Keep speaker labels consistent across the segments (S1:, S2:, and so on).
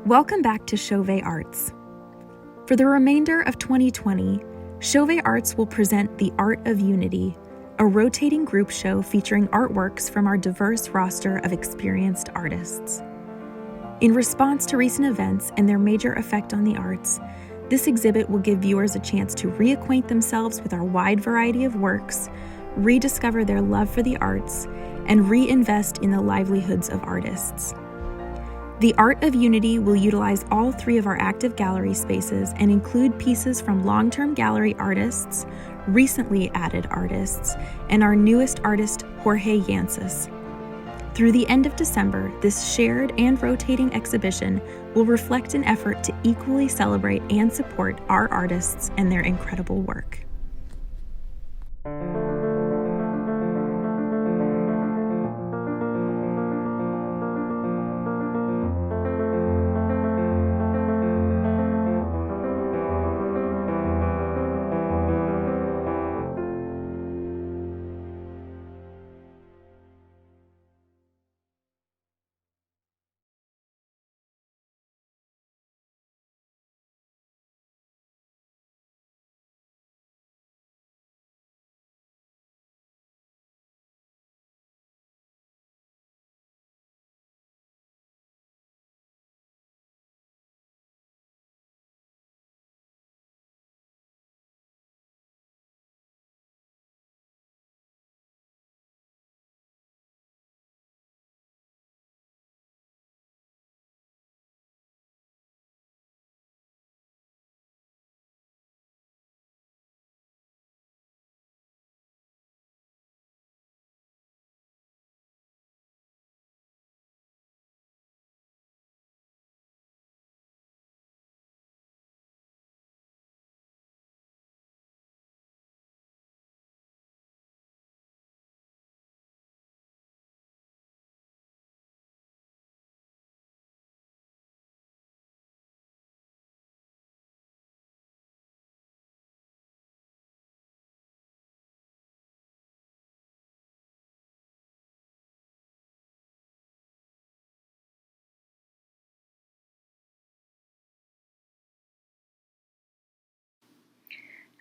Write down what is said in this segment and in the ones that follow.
S1: Welcome back to Chauvet Arts. For the remainder of 2020, Chauvet Arts will present The Art of Unity, a rotating group show featuring artworks from our diverse roster of experienced artists. In response to recent events and their major effect on the arts, this exhibit will give viewers a chance to reacquaint themselves with our wide variety of works, rediscover their love for the arts, and reinvest in the livelihoods of artists. The Art of Unity will utilize all three of our active gallery spaces and include pieces from long-term gallery artists, recently added artists, and our newest artist, Jorge Yancas. Through the end of December, this shared and rotating exhibition will reflect an effort to equally celebrate and support our artists and their incredible work.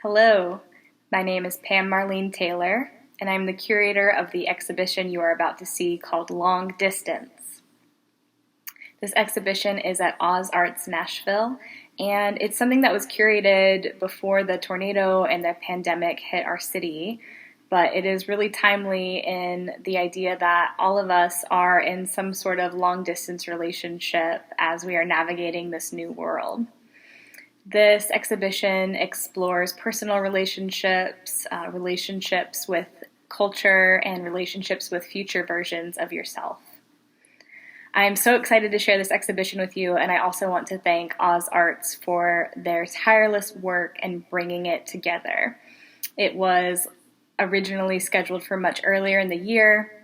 S2: Hello, my name is Pam Marlene Taylor, and I'm the curator of the exhibition you are about to see called Long Distance. This exhibition is at Oz Arts Nashville, and it's something that was curated before the tornado and the pandemic hit our city, but it is really timely in the idea that all of us are in some sort of long-distance relationship as we are navigating this new world. This exhibition explores personal relationships, relationships with culture, and relationships with future versions of yourself. I am so excited to share this exhibition with you, and I also want to thank Oz Arts for their tireless work in bringing it together. It was originally scheduled for much earlier in the year,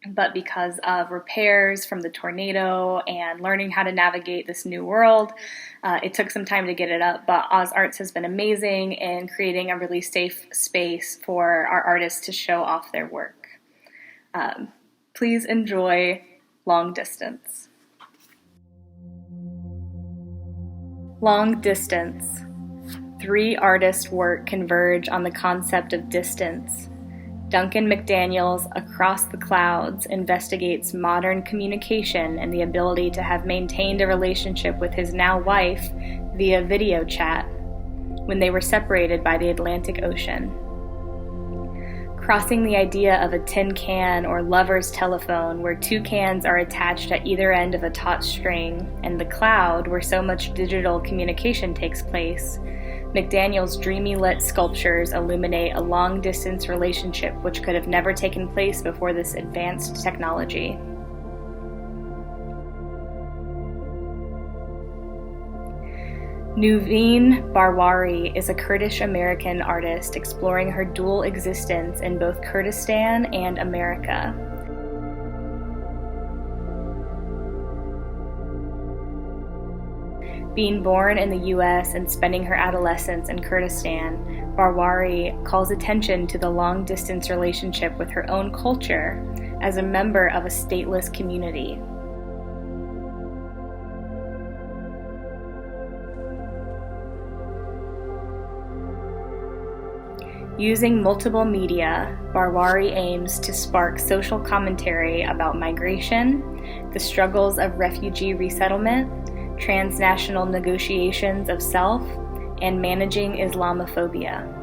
S2: but because of repairs from the tornado and learning how to navigate this new world, it took some time to get it up, but Oz Arts has been amazing in creating a really safe space for our artists to show off their work. Please enjoy Long Distance. Long Distance. Three artists' work converge on the concept of distance. Duncan McDaniel's Across the Clouds investigates modern communication and the ability to have maintained a relationship with his now wife via video chat when they were separated by the Atlantic Ocean. Crossing the idea of a tin can or lover's telephone where two cans are attached at either end of a taut string, and the cloud where so much digital communication takes place, McDaniel's dreamy lit sculptures illuminate a long-distance relationship which could have never taken place before this advanced technology. Nuveen Barwari is a Kurdish-American artist exploring her dual existence in both Kurdistan and America. Being born in the U.S. and spending her adolescence in Kurdistan, Barwari calls attention to the long-distance relationship with her own culture as a member of a stateless community. Using multiple media, Barwari aims to spark social commentary about migration, the struggles of refugee resettlement, transnational negotiations of self, and managing Islamophobia.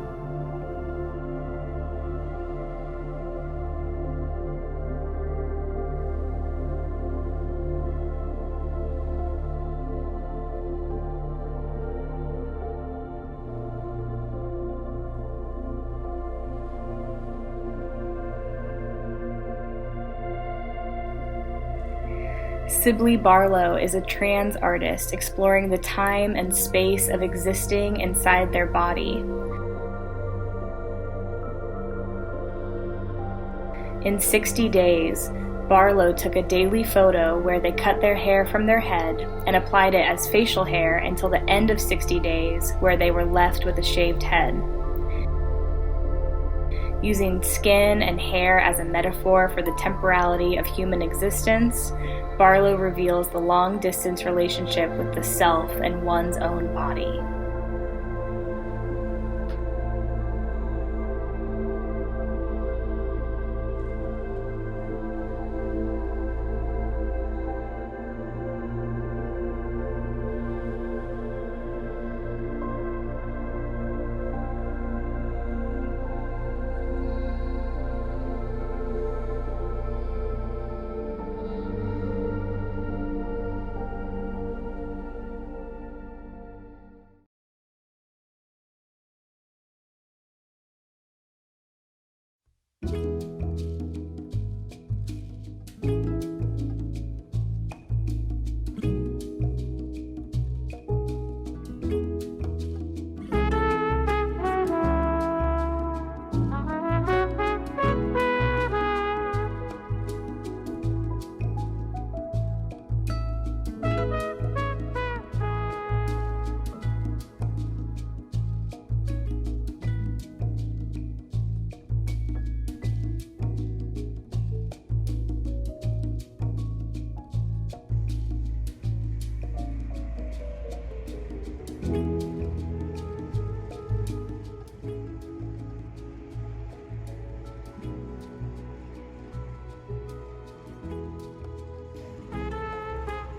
S2: Sibley Barlow is a trans artist exploring the time and space of existing inside their body. In 60 days, Barlow took a daily photo where they cut their hair from their head and applied it as facial hair until the end of 60 days, where they were left with a shaved head. Using skin and hair as a metaphor for the temporality of human existence, Barlow reveals the long-distance relationship with the self and one's own body.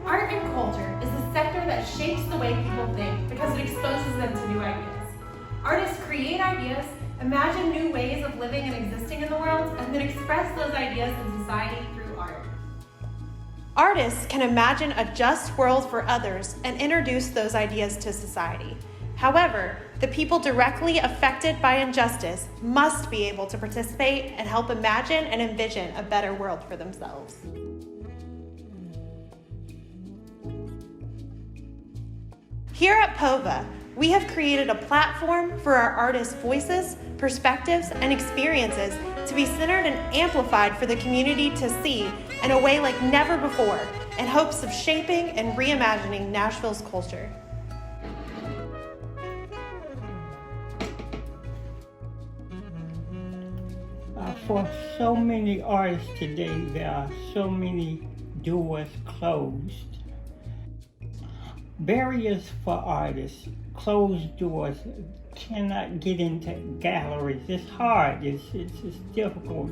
S3: Art and culture is the sector that shapes the way people think because it exposes them to new ideas. Artists create ideas, imagine new ways of living and existing in the world, and then express those ideas in society through art. Artists can imagine a just world for others and introduce those ideas to society. However, the people directly affected by injustice must be able to participate and help imagine and envision a better world for themselves. Here at POVA, we have created a platform for our artists' voices, perspectives, and experiences to be centered and amplified for the community to see in a way like never before, in hopes of shaping and reimagining Nashville's culture.
S4: For so many artists today, there are so many doors closed. Barriers for artists, closed doors, cannot get into galleries. It's hard, it's difficult,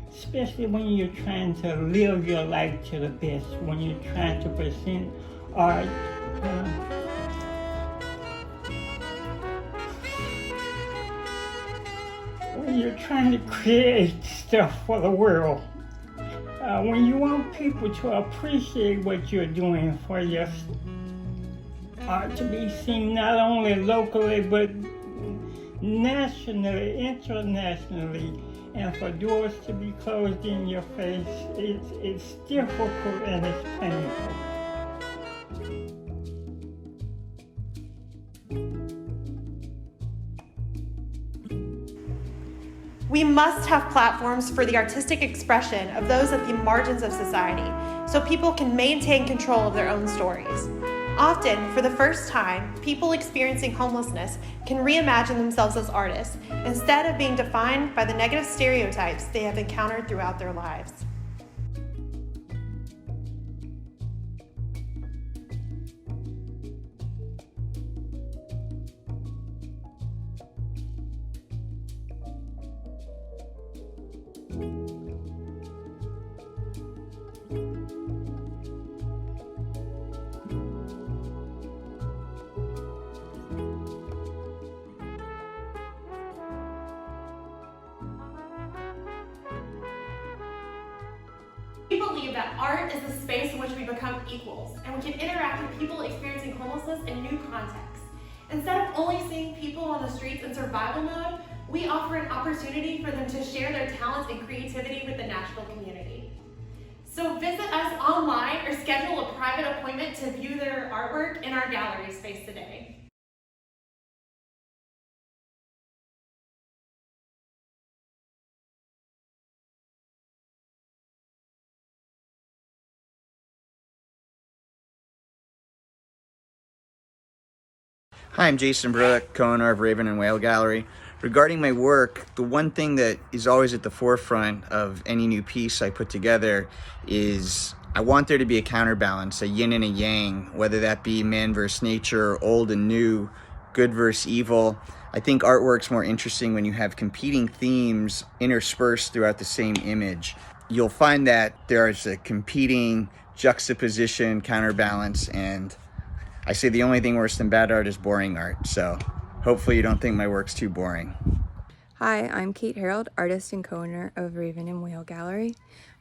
S4: especially when you're trying to live your life to the best, when you're trying to present art. When you're trying to create stuff for the world. When you want people to appreciate what you're doing for your art to be seen not only locally but nationally, internationally, and for doors to be closed in your face, it's difficult and it's painful.
S3: We must have platforms for the artistic expression of those at the margins of society, so people can maintain control of their own stories. Often, for the first time, people experiencing homelessness can reimagine themselves as artists instead of being defined by the negative stereotypes they have encountered throughout their lives. believe that art is a space in which we become equals, and we can interact with people experiencing homelessness in new contexts. Instead of only seeing people on the streets in survival mode, we offer an opportunity for them to share their talents and creativity with the Nashville community. So visit us online or schedule a private appointment to view their artwork in our gallery space today.
S5: Hi, I'm Jason Bruick, co-owner of Raven and Whale Gallery. Regarding my work, the one thing that is always at the forefront of any new piece I put together is I want there to be a counterbalance, a yin and a yang, whether that be man versus nature, old and new, good versus evil. I think artwork's more interesting when you have competing themes interspersed throughout the same image. You'll find that there is a competing juxtaposition, counterbalance, and I say the only thing worse than bad art is boring art, so hopefully you don't think my work's too boring.
S6: Hi, I'm Kate Harold, artist and co-owner of Raven and Whale Gallery.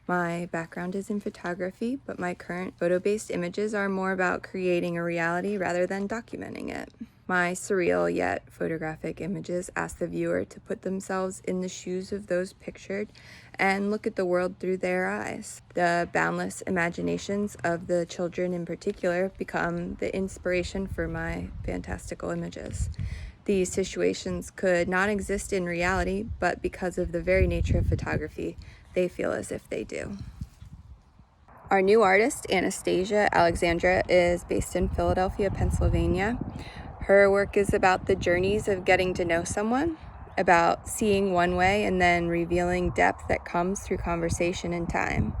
S6: My background is in photography, but my current photo-based images are more about creating a reality rather than documenting it. My surreal yet photographic images ask the viewer to put themselves in the shoes of those pictured and look at the world through their eyes. The boundless imaginations of the children in particular become the inspiration for my fantastical images. These situations could not exist in reality, but because of the very nature of photography, they feel as if they do. Our new artist, Anastasia Alexandra, is based in Philadelphia, Pennsylvania. Her work is about the journeys of getting to know someone, about seeing one way and then revealing depth that comes through conversation and time.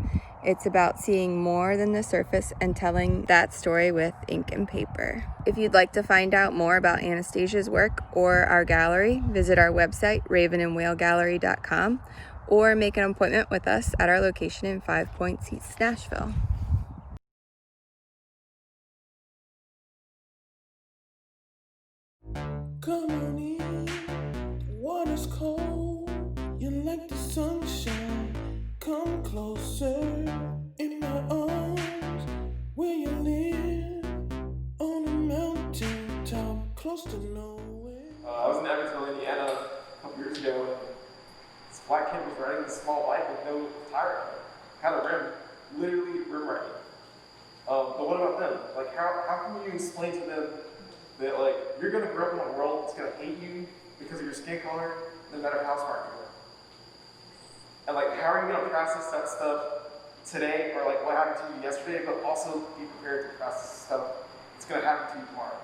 S6: It's about seeing more than the surface and telling that story with ink and paper. If you'd like to find out more about Anastasia's work or our gallery, visit our website, ravenandwhalegallery.com, or make an appointment with us at our location in 5 Points East, Nashville.
S7: Come on in, water's cold, you like the sunshine, come closer, in my arms, where you live, on a mountain top, close to nowhere.
S8: I was in Evansville, Indiana a couple years ago, and this black kid was riding this small bike with no tire on it, had a rim, literally rim riding. But what about them? Like, how can you explain to them that, like, you're gonna grow up in a world that's gonna hate you because of your skin color, no matter how smart you are? And like, how are you gonna process that stuff today, or like what happened to you yesterday, but also be prepared to process stuff that's gonna happen to you tomorrow?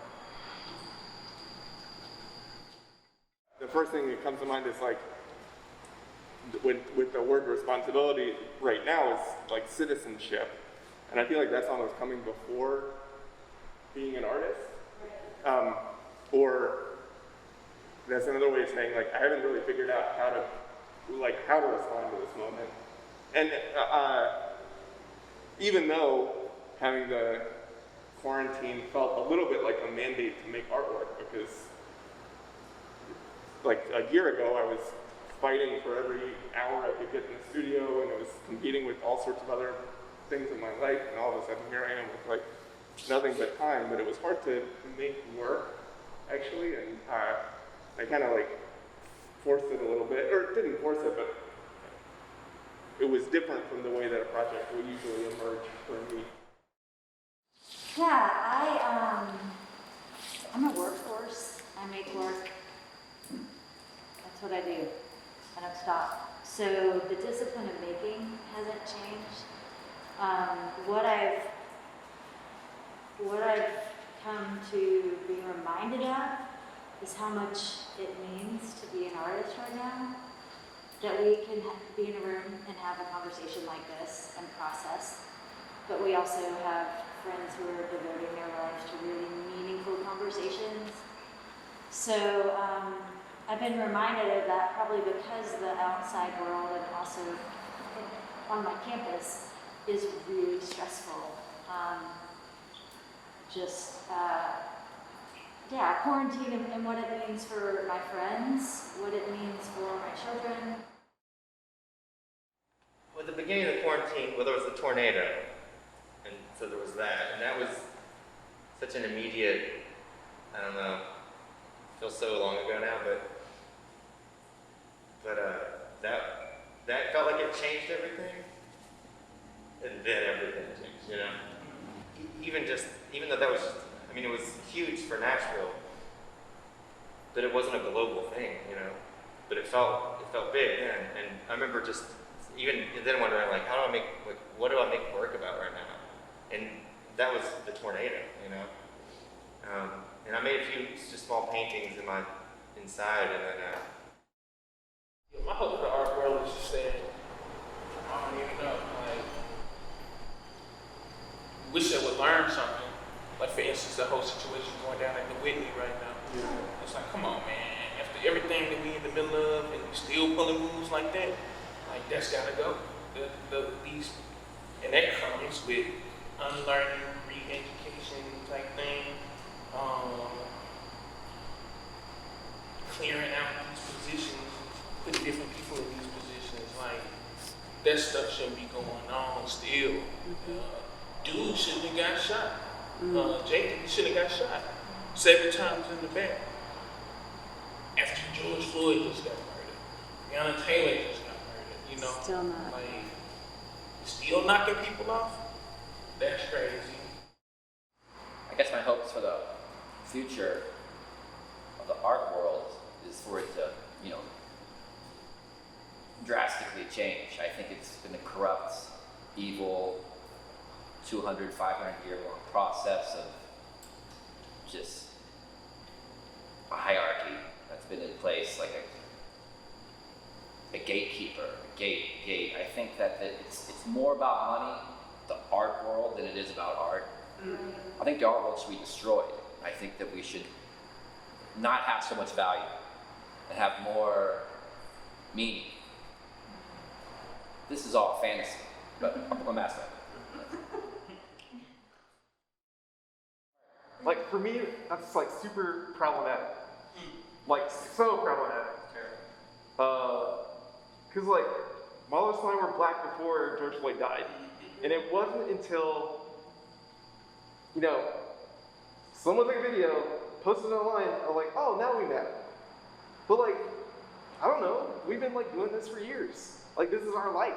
S9: The first thing that comes to mind is like, with the word responsibility right now is like citizenship. And I feel like that's almost coming before being an artist. Or that's another way of saying, like, I haven't really figured out how to respond to this moment. And even though having the quarantine felt a little bit like a mandate to make artwork, because like a year ago I was fighting for every hour I could get in the studio, and I was competing with all sorts of other things in my life, and all of a sudden here I am with like nothing but time. But it was hard to make work, actually, and I kind of like forced it a little bit, or didn't force it, but it was different from the way that a project would usually emerge for me.
S10: Yeah, I'm a workhorse. I make work. That's what I do. I don't stop. So the discipline of making hasn't changed. What I've come to be reminded of is how much it means to be an artist right now. That we can be in a room and have a conversation like this and process, but we also have friends who are devoting their lives to really meaningful conversations. So I've been reminded of that probably because the outside world and also on my campus is really stressful. Quarantine and what it means for my friends, what it means for my children.
S11: With the beginning of the quarantine, quarantine, well, there was the tornado, and so there was that, and that was such an immediate, I don't know, feels so long ago now, but that felt like it changed everything, and then everything changed, you know? Even though that was just, I mean, it was huge for Nashville, but it wasn't a global thing, you know? But it felt big then, and I remember just even then wondering, like, what do I make work about right now? And that was the tornado, you know? And I made a few just small paintings in my inside, and then
S12: my hope for the art world is just saying, I don't even know, like, wish I would learn something. Like, for instance, the whole situation going down at the Whitney right now. Yeah. It's like, come on, man. After everything that we in the middle of, and we still pulling moves like that, like, that's gotta go. And that comes with unlearning, re-education type thing, clearing out these positions, putting different people in these positions. Like, that stuff shouldn't be going on still. Dude shouldn't have got shot. Jake shouldn't have got shot 7 times in the back. After George Floyd just got murdered, Breonna Taylor just got murdered, you know?
S13: Still not.
S12: Like, still knocking people off? That's crazy.
S14: I guess my hopes for the future of the art world is for it to, you know, drastically change. I think it's been a corrupt, evil, 200, 500-year-long process of just a hierarchy that's been in place, like a gatekeeper, a gate. I think that it's more about money, the art world, than it is about art. I think the art world should be destroyed. I think that we should not have so much value and have more meaning. This is all fantasy, but I'm asking.
S8: Like, for me, that's like super problematic. Like, so problematic. Because like, Marlo's and I were black before George Floyd died. And it wasn't until, you know, someone took a video, posted it online, I'm like, oh, now we matter. But like, I don't know, we've been like doing this for years. Like, this is our life.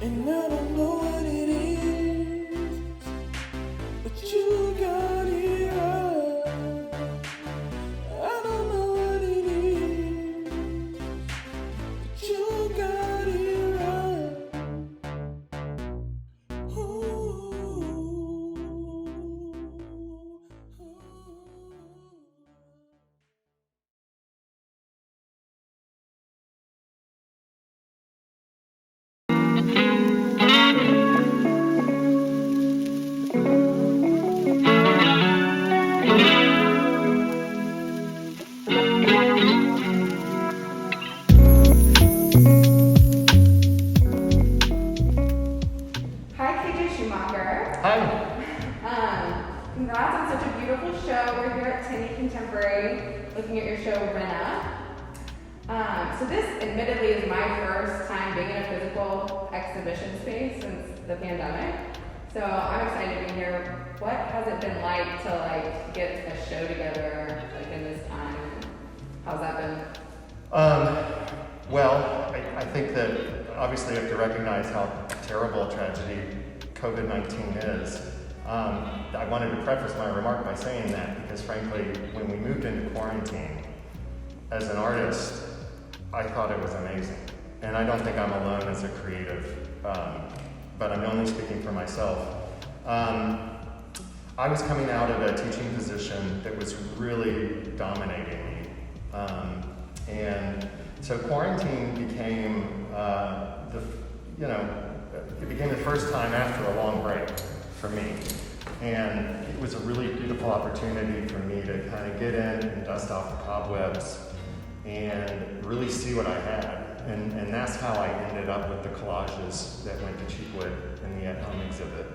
S7: And I don't know what it is, but you got it right. I don't know what it is, but you got it right.
S6: Congrats on such a beautiful show. We're here at Tinny Contemporary looking at your show, Remnants. So this admittedly is my first time being in a physical exhibition space since the pandemic. So I'm excited to be here. What has it been like to get a show together in this time? How's that been?
S15: Well, I think that obviously you have to recognize how terrible a tragedy COVID-19 is. I wanted to preface my remark by saying that because frankly, when we moved into quarantine, as an artist, I thought it was amazing. And I don't think I'm alone as a creative, but I'm only speaking for myself. I was coming out of a teaching position that was really dominating me. And so quarantine became it became the first time after a long break for me. And it was a really beautiful opportunity for me to kind of get in and dust off the cobwebs and really see what I had. And that's how I ended up with the collages that went to Cheapwood in the at-home exhibit.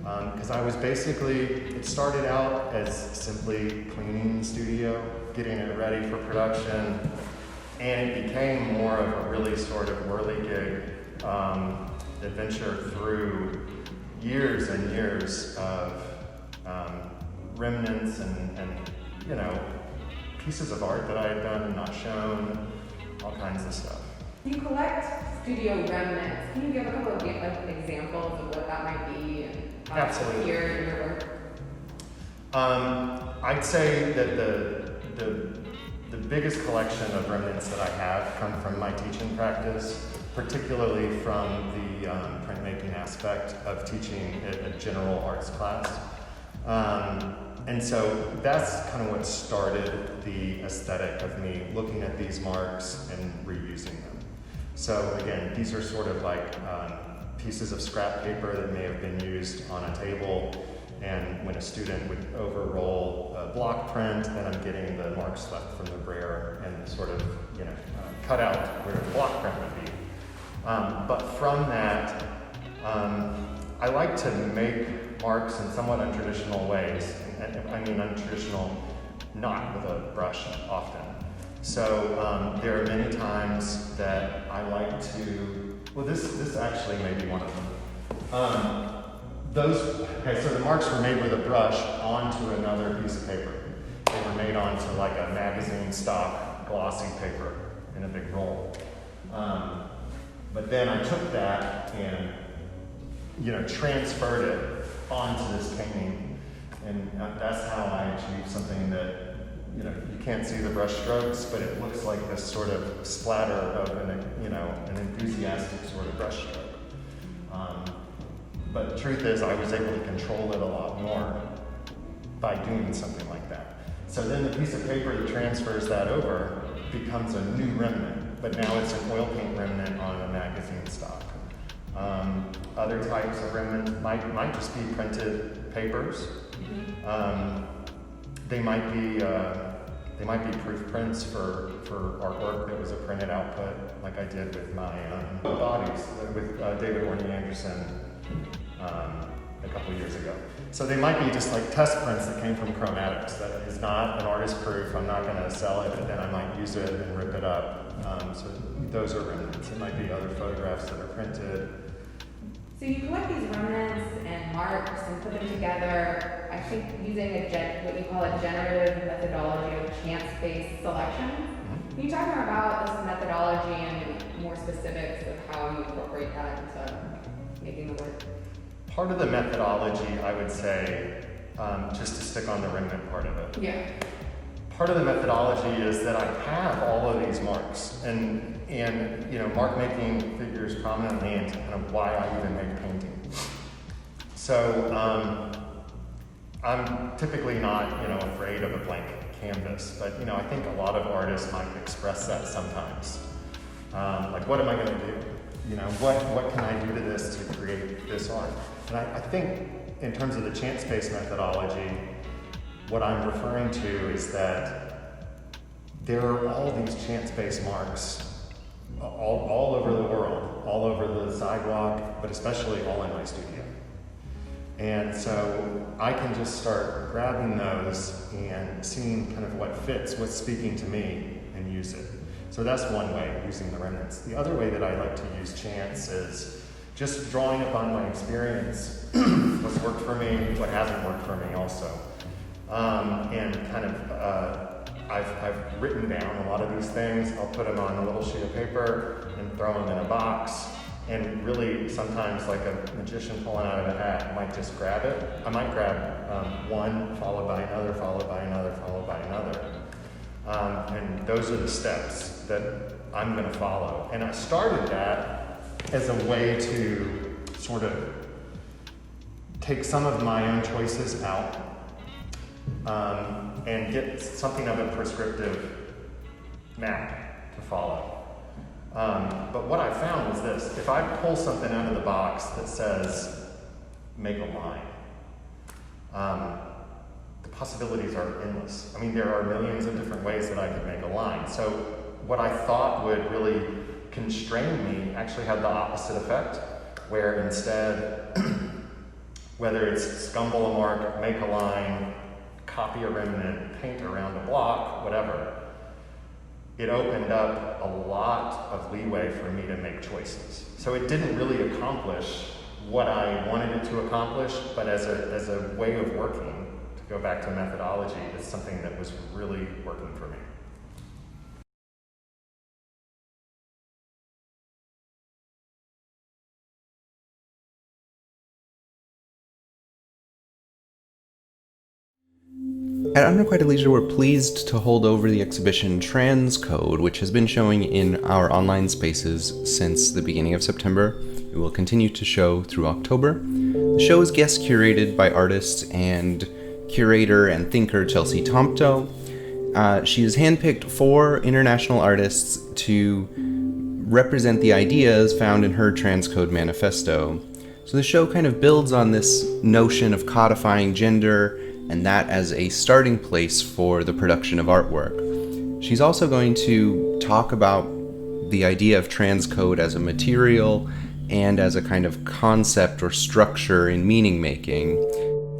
S15: Because I was it started out as simply cleaning the studio, getting it ready for production, And it became more of a really sort of whirligig adventure through years and years of remnants and you know, pieces of art that I had done and not shown, all kinds of stuff.
S13: You collect studio remnants. Can you give a couple of examples of what that might be and how
S15: Absolutely.
S13: it's appear in your work?
S15: I'd say that the biggest collection of remnants that I have come from my teaching practice, particularly from the printmaking aspect of teaching a general arts class. And so that's kind of what started the aesthetic of me looking at these marks and reusing them. So again, these are sort of like pieces of scrap paper that may have been used on a table, and when a student would overroll a block print, then I'm getting the marks left from the brayer and sort of, you know, cut out where the block print would be. But from that, I like to make marks in somewhat untraditional ways. I mean untraditional, not with a brush often. So there are many times that I like to, well this actually may be one of them. Okay, so the marks were made with a brush onto another piece of paper. They were made onto like a magazine stock glossy paper in a big roll. But then I took that and, you know, transferred it onto this painting, and that's how I achieved something that, you know, you can't see the brush strokes, but it looks like this sort of splatter of an enthusiastic sort of brush stroke. But the truth is, I was able to control it a lot more by doing something like that. So then the piece of paper that transfers that over becomes a new remnant, but now it's an oil paint remnant on a magazine stock. Other types of remnants might just be printed papers. They might be proof prints for artwork that was a printed output, like I did with my bodies with David Orney Anderson a couple of years ago. So they might be just like test prints that came from chromatics. That is not an artist proof. I'm not going to sell it, but then I might use it and rip it up. So those are remnants. It might be other photographs that are printed.
S13: So you collect these remnants and marks and put them together, I think using what you call a generative methodology of chance-based selection. Can you talk more about this methodology and more specifics of how you incorporate that into making the work?
S15: Part of the methodology, I would say, just to stick on the remnant part of it.
S13: Yeah.
S15: Part of the methodology is that I have all of these marks, and you know, mark making figures prominently into kind of why I even make painting. So I'm typically not, you know, afraid of a blank canvas, but you know, I think a lot of artists might express that sometimes. Like, what am I going to do? You know, what can I do to this to create this art? And I think in terms of the chance-based methodology, what I'm referring to is that there are all these chance-based marks all over the world, all over the sidewalk, but especially all in my studio. And so I can just start grabbing those and seeing kind of what fits, what's speaking to me, and use it. So that's one way, using the remnants. The other way that I like to use chance is just drawing upon my experience, what's worked for me, what hasn't worked for me also. And kind of, I've written down a lot of these things. I'll put them on a little sheet of paper and throw them in a box. And really, sometimes like a magician pulling out of a hat, I might just grab it. I might grab one, followed by another, followed by another, followed by another. And those are the steps that I'm going to follow. And I started that as a way to sort of take some of my own choices out and get something of a prescriptive map to follow. But what I found was this: if I pull something out of the box that says make a line, the possibilities are endless. I mean, there are millions of different ways that I could make a line. So what I thought would really constrain me actually had the opposite effect, where instead, whether it's scumble a mark, make a line, copy a remnant, paint around a block, whatever, it opened up a lot of leeway for me to make choices. So it didn't really accomplish what I wanted it to accomplish, but as a way of working, to go back to methodology, it's something that was really working for me.
S16: At Unrequited Leisure, we're pleased to hold over the exhibition Transcode, which has been showing in our online spaces since the beginning of September. It will continue to show through October. The show is guest curated by artist and curator and thinker Chelsea Tomto. She has handpicked 4 international artists to represent the ideas found in her Transcode manifesto. So the show kind of builds on this notion of codifying gender and that as a starting place for the production of artwork. She's also going to talk about the idea of transcode as a material and as a kind of concept or structure in meaning making.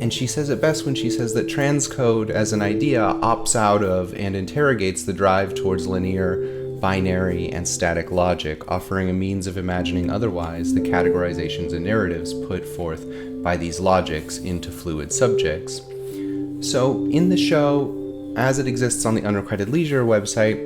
S16: And she says it best when she says that transcode as an idea opts out of and interrogates the drive towards linear, binary, and static logic, offering a means of imagining otherwise the categorizations and narratives put forth by these logics into fluid subjects. So in the show, as it exists on the Unrequited Leisure website,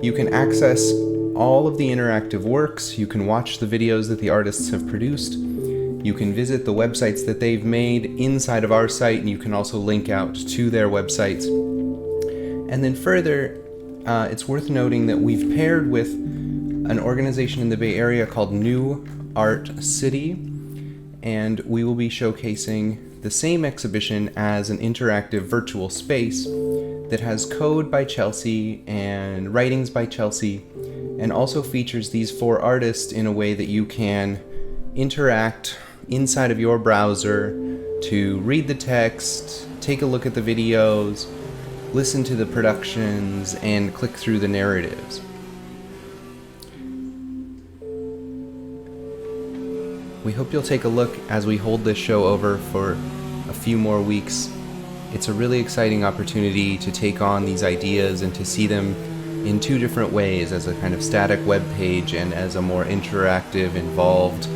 S16: you can access all of the interactive works, you can watch the videos that the artists have produced, you can visit the websites that they've made inside of our site, and you can also link out to their websites. And then further, it's worth noting that we've paired with an organization in the Bay Area called New Art City, and we will be showcasing the same exhibition as an interactive virtual space that has code by Chelsea and writings by Chelsea, and also features these 4 artists in a way that you can interact inside of your browser to read the text, take a look at the videos, listen to the productions, and click through the narratives. We hope you'll take a look as we hold this show over for a few more weeks. It's a really exciting opportunity to take on these ideas and to see them in 2 different ways, as a kind of static web page and as a more interactive, involved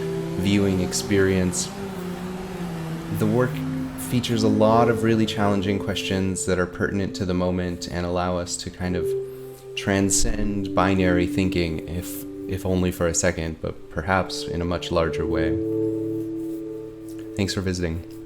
S16: viewing experience. The work features a lot of really challenging questions that are pertinent to the moment and allow us to kind of transcend binary thinking, if only for a second, but perhaps in a much larger way. Thanks for visiting.